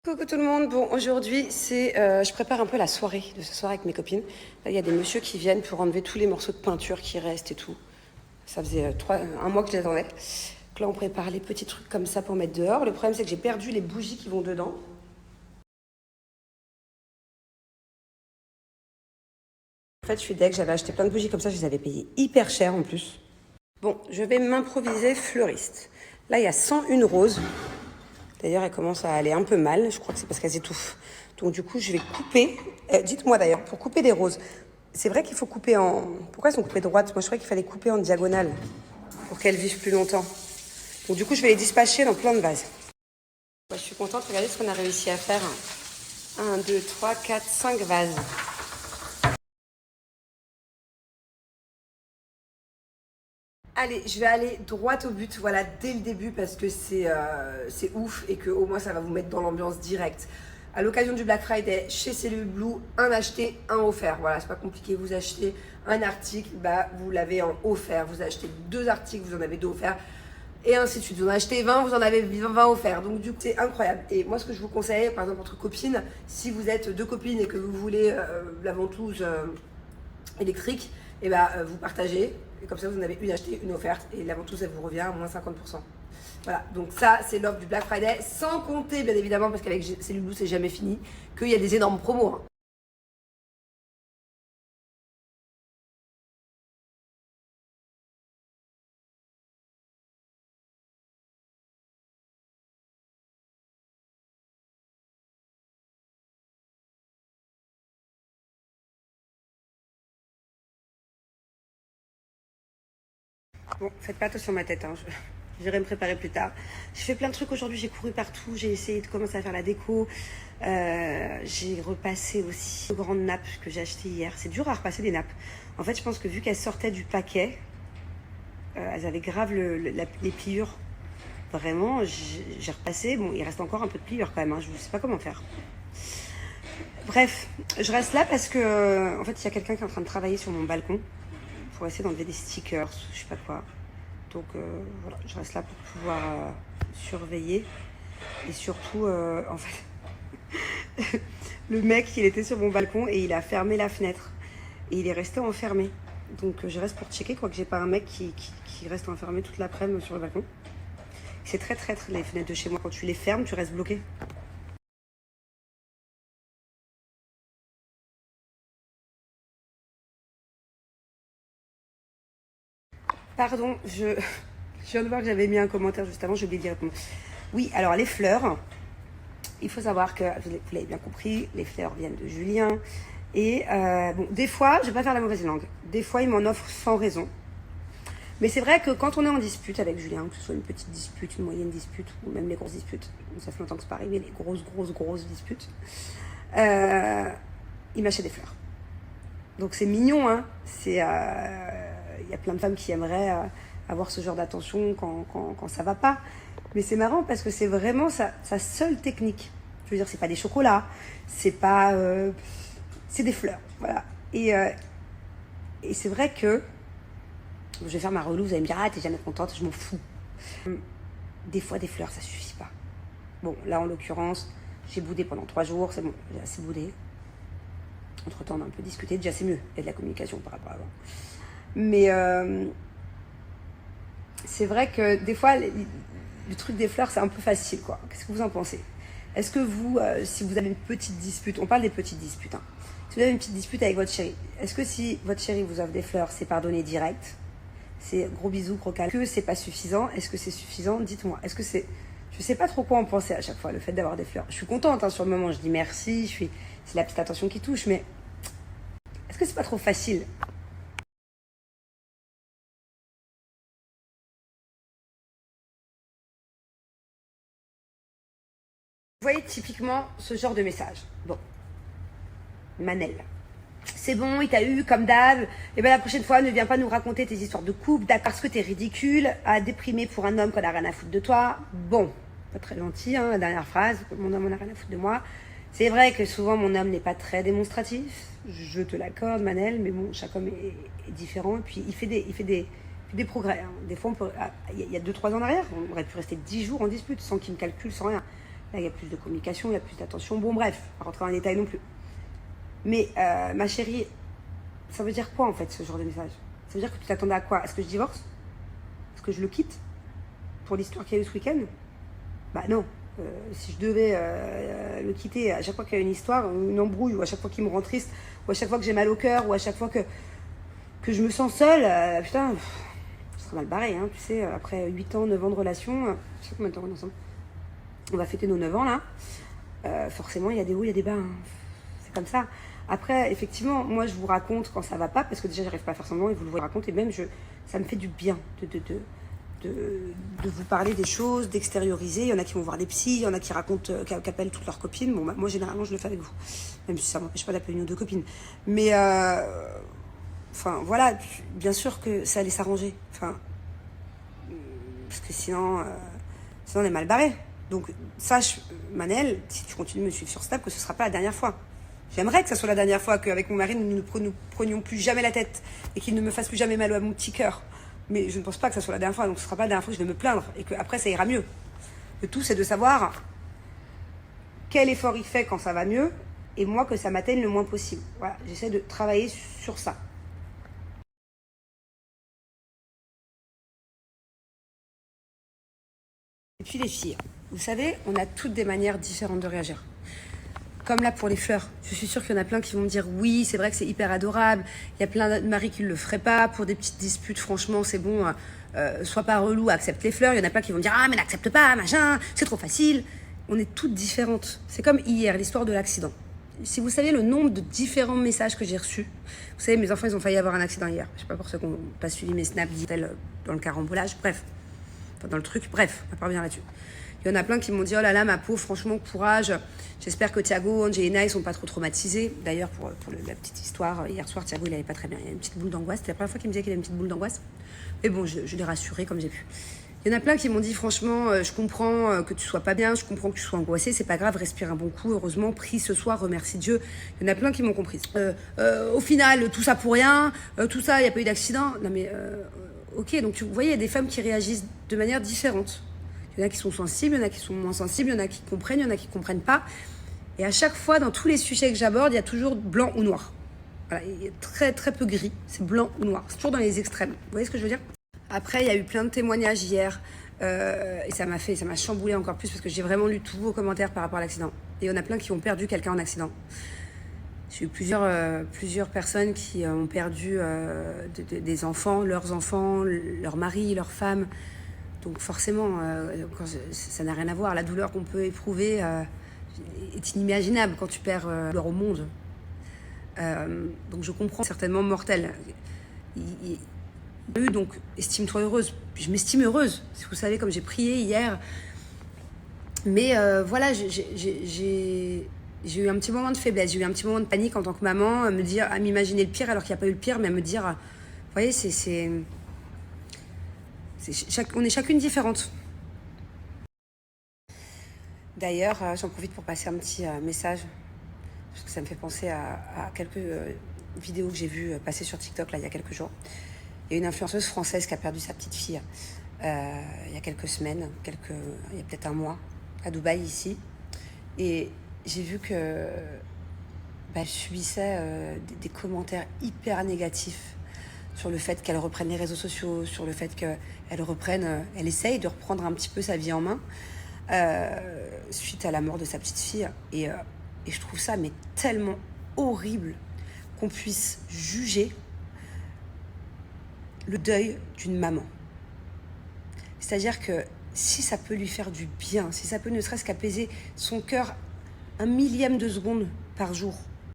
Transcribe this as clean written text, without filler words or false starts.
Coucou tout le monde, bon aujourd'hui je prépare un peu la soirée de ce soir avec mes copines. Là il y a des messieurs qui viennent pour enlever tous les morceaux de peinture qui restent et tout. Ça faisait un mois que je les attendais. Donc là on prépare les petits trucs comme ça pour mettre dehors. Le problème c'est que j'ai perdu les bougies qui vont dedans. En fait je suis deg, j'avais acheté plein de bougies comme ça, je les avais payées hyper cher en plus. Bon, je vais m'improviser fleuriste. Là il y a 101 roses. D'ailleurs, elle commence à aller un peu mal. Je crois que c'est parce qu'elles étouffent. Donc du coup, je vais couper. Dites-moi d'ailleurs, pour couper des roses, c'est vrai qu'il faut couper en... Pourquoi elles sont coupées droites? Moi, je croyais qu'il fallait couper en diagonale pour qu'elles vivent plus longtemps. Donc du coup, je vais les dispatcher dans plein de vases. Moi, je suis contente. Regardez ce qu'on a réussi à faire. 1, 2, 3, 4, 5 vases. Allez, je vais aller droit au but, voilà, dès le début parce que c'est ouf et que au moins ça va vous mettre dans l'ambiance directe. À l'occasion du Black Friday, chez Cellule Blue, un acheté, un offert. Voilà, c'est pas compliqué, vous achetez un article, bah, vous l'avez en offert. Vous achetez 2 articles, vous en avez 2 offerts. Et ainsi de suite. Vous en achetez 20, vous en avez 20 offerts. Donc du coup, c'est incroyable. Et moi, ce que je vous conseille, par exemple, entre copines, si vous êtes 2 copines et que vous voulez la ventouse électrique, et bah, vous partagez. Et comme ça, vous en avez une achetée, une offerte. Et la ventouse, elle vous revient à moins 50%. Voilà, donc ça, c'est l'offre du Black Friday. Sans compter, bien évidemment, parce qu'avec Cellule Blue, c'est jamais fini, qu'il y a des énormes promos. Hein. Bon, faites pas attention à ma tête, hein. J'irai me préparer plus tard. Je fais plein de trucs aujourd'hui, j'ai couru partout, j'ai essayé de commencer à faire la déco. J'ai repassé aussi une grande nappe que j'ai achetée hier. C'est dur à repasser des nappes. En fait, je pense que vu qu'elles sortaient du paquet, elles avaient grave les pliures. Vraiment, j'ai repassé. Bon, il reste encore un peu de pliure quand même, hein. Je ne sais pas comment faire. Bref, je reste là parce que, en fait, il y a quelqu'un qui est en train de travailler sur mon balcon pour essayer d'enlever des stickers, je sais pas quoi. Donc voilà, je reste là pour pouvoir surveiller. Et surtout, en fait, le mec, il était sur mon balcon et il a fermé la fenêtre. Et il est resté enfermé. Donc je reste pour checker, quoique j'ai pas un mec qui reste enfermé toute l'après-midi sur le balcon. C'est très traître les fenêtres de chez moi. Quand tu les fermes, tu restes bloqué. Pardon, je viens de voir que j'avais mis un commentaire juste avant, j'ai oublié d'y répondre. Oui, alors les fleurs, il faut savoir que, vous l'avez bien compris, les fleurs viennent de Julien. Et bon, des fois, je vais pas faire la mauvaise langue, des fois il m'en offre sans raison. Mais c'est vrai que quand on est en dispute avec Julien, que ce soit une petite dispute, une moyenne dispute, ou même les grosses disputes, ça fait longtemps que c'est pas arrivé, les grosses disputes, il m'achète des fleurs. Donc c'est mignon, hein. Il y a plein de femmes qui aimeraient avoir ce genre d'attention quand ça va pas. Mais c'est marrant parce que c'est vraiment sa seule technique. Je veux dire, c'est pas des chocolats, c'est pas, c'est des fleurs, voilà. Et c'est vrai que je vais faire ma relou, vous allez me dire ah t'es jamais contente, je m'en fous. Des fois des fleurs ça suffit pas. Bon là en l'occurrence j'ai boudé pendant 3 jours, c'est bon, j'ai assez boudé. Entre temps on a un peu discuté, déjà c'est mieux, il y a de la communication par rapport à avant. Mais c'est vrai que des fois le truc des fleurs c'est un peu facile quoi. Qu'est-ce que vous en pensez? Est-ce que vous, si vous avez une petite dispute, on parle des petites disputes, hein. Si vous avez une petite dispute avec votre chéri, est-ce que si votre chéri vous offre des fleurs, c'est pardonné direct? C'est gros bisous, crocal. Est-ce que c'est pas suffisant? Est-ce que c'est suffisant? Dites-moi. Est-ce que c'est... Je sais pas trop quoi en penser à chaque fois, le fait d'avoir des fleurs. Je suis contente hein, sur le moment, je dis merci, c'est la petite attention qui touche, mais est-ce que c'est pas trop facile? Vous voyez typiquement ce genre de message. Bon, Manel. C'est bon, il t'a eu comme d'hab. Et ben la prochaine fois, ne viens pas nous raconter tes histoires de couple, d'accord, parce que t'es ridicule, à déprimer pour un homme qu'on a rien à foutre de toi. Bon, pas très gentil, hein, la dernière phrase, mon homme en a rien à foutre de moi. C'est vrai que souvent mon homme n'est pas très démonstratif, je te l'accorde, Manel, mais bon, chaque homme est différent. Et puis il fait des progrès. Hein. Des fois, il y a 2-3 ans en arrière, on aurait pu rester 10 jours en dispute sans qu'il me calcule, sans rien. Là, il y a plus de communication, il y a plus d'attention. Bon, bref, pas rentrer en détail non plus. Mais ma chérie, ça veut dire quoi en fait ce genre de message? Ça veut dire que tu t'attendais à quoi? À ce que je divorce? Est-ce que je le quitte? Pour l'histoire qu'il y a eu ce week-end? Bah non. Si je devais le quitter à chaque fois qu'il y a une histoire, une embrouille, ou à chaque fois qu'il me rend triste, ou à chaque fois que j'ai mal au cœur, ou à chaque fois que je me sens seule, putain, ce serait mal barré, hein, tu sais, après 8 ans, 9 ans de relation, je sais combien de temps on est ensemble. On va fêter nos 9 ans là. Forcément, il y a des hauts, il y a des bas. Hein. C'est comme ça. Après, effectivement, moi, je vous raconte quand ça va pas, parce que déjà, j'arrive pas à faire semblant, et vous le raconte, et même, ça me fait du bien de vous parler des choses, d'extérioriser. Il y en a qui vont voir des psys, il y en a qui racontent, qui appellent toutes leurs copines. Bon, bah, moi, généralement, je le fais avec vous. Même si ça m'empêche pas d'appeler une ou deux copines. Mais, enfin, voilà, bien sûr que ça allait s'arranger. Enfin, parce que sinon on est mal barré. Donc, sache, Manel, si tu continues de me suivre sur Snap, que ce sera pas la dernière fois. J'aimerais que ça soit la dernière fois, qu'avec mon mari, nous ne prenions plus jamais la tête et qu'il ne me fasse plus jamais mal à mon petit cœur. Mais je ne pense pas que ça soit la dernière fois, donc ce ne sera pas la dernière fois que je vais me plaindre et qu'après ça ira mieux. Le tout, c'est de savoir quel effort il fait quand ça va mieux et moi que ça m'atteigne le moins possible. Voilà, j'essaie de travailler sur ça. Et puis les filles, vous savez, on a toutes des manières différentes de réagir. Comme là pour les fleurs, je suis sûre qu'il y en a plein qui vont me dire oui, c'est vrai que c'est hyper adorable. Il y a plein de maris qui ne le feraient pas. Pour des petites disputes, franchement, c'est bon, sois pas relou, accepte les fleurs. Il y en a plein qui vont me dire ah, mais n'accepte pas, machin, c'est trop facile. On est toutes différentes. C'est comme hier, l'histoire de l'accident. Si vous saviez le nombre de différents messages que j'ai reçus, vous savez, mes enfants, ils ont failli avoir un accident hier. Je sais pas pour ceux qui n'ont pas suivi mes snaps dans le carambolage, bref. Enfin, dans le truc, bref, on va pas revenir là-dessus. Il y en a plein qui m'ont dit oh là là, ma pauvre, franchement, courage. J'espère que Thiago, Angelina, ils sont pas trop traumatisés. D'ailleurs, pour la petite histoire, hier soir, Thiago, il allait pas très bien. Il a une petite boule d'angoisse. C'était la première fois qu'il me disait qu'il avait une petite boule d'angoisse. Mais bon, je l'ai rassuré comme j'ai pu. Il y en a plein qui m'ont dit franchement, je comprends que tu sois pas bien, je comprends que tu sois angoissée, c'est pas grave, respire un bon coup. Heureusement, prie ce soir, remercie Dieu. Il y en a plein qui m'ont comprise. Au final, tout ça pour rien, tout ça, il n'y a pas eu d'accident. Non mais, ok, donc vous voyez, il y a des femmes qui réagissent de manière différente. Il y en a qui sont sensibles, il y en a qui sont moins sensibles, il y en a qui comprennent, il y en a qui ne comprennent pas. Et à chaque fois, dans tous les sujets que j'aborde, il y a toujours blanc ou noir. Voilà, il y a très très peu gris, c'est blanc ou noir. C'est toujours dans les extrêmes. Vous voyez ce que je veux dire? Après, il y a eu plein de témoignages hier. Et ça m'a chamboulé encore plus parce que j'ai vraiment lu tous vos commentaires par rapport à l'accident. Et il y en a plein qui ont perdu quelqu'un en accident. J'ai eu plusieurs personnes qui ont perdu des enfants, leur mari, leurs femmes. Donc forcément, ça n'a rien à voir. La douleur qu'on peut éprouver est inimaginable quand tu perds douleur au monde. Donc je comprends, certainement mortel. Donc estime-toi heureuse. Je m'estime heureuse. Si vous savez, comme j'ai prié hier. Mais voilà, j'ai eu un petit moment de faiblesse. J'ai eu un petit moment de panique en tant que maman, à m'imaginer le pire alors qu'il n'y a pas eu le pire, mais à me dire, vous voyez, on est chacune différente. D'ailleurs, j'en profite pour passer un petit message, parce que ça me fait penser à quelques vidéos que j'ai vues passer sur TikTok là, il y a quelques jours. Il y a une influenceuse française qui a perdu sa petite fille il y a quelques semaines, il y a peut-être un mois, à Dubaï ici. Et j'ai vu que elle subissait des commentaires hyper négatifs sur le fait qu'elle reprenne les réseaux sociaux, sur le fait qu'elle elle essaye de reprendre un petit peu sa vie en main suite à la mort de sa petite fille. Et je trouve ça mais tellement horrible qu'on puisse juger le deuil d'une maman. C'est-à-dire que si ça peut lui faire du bien, si ça peut ne serait-ce qu'apaiser son cœur un millième de seconde par jour,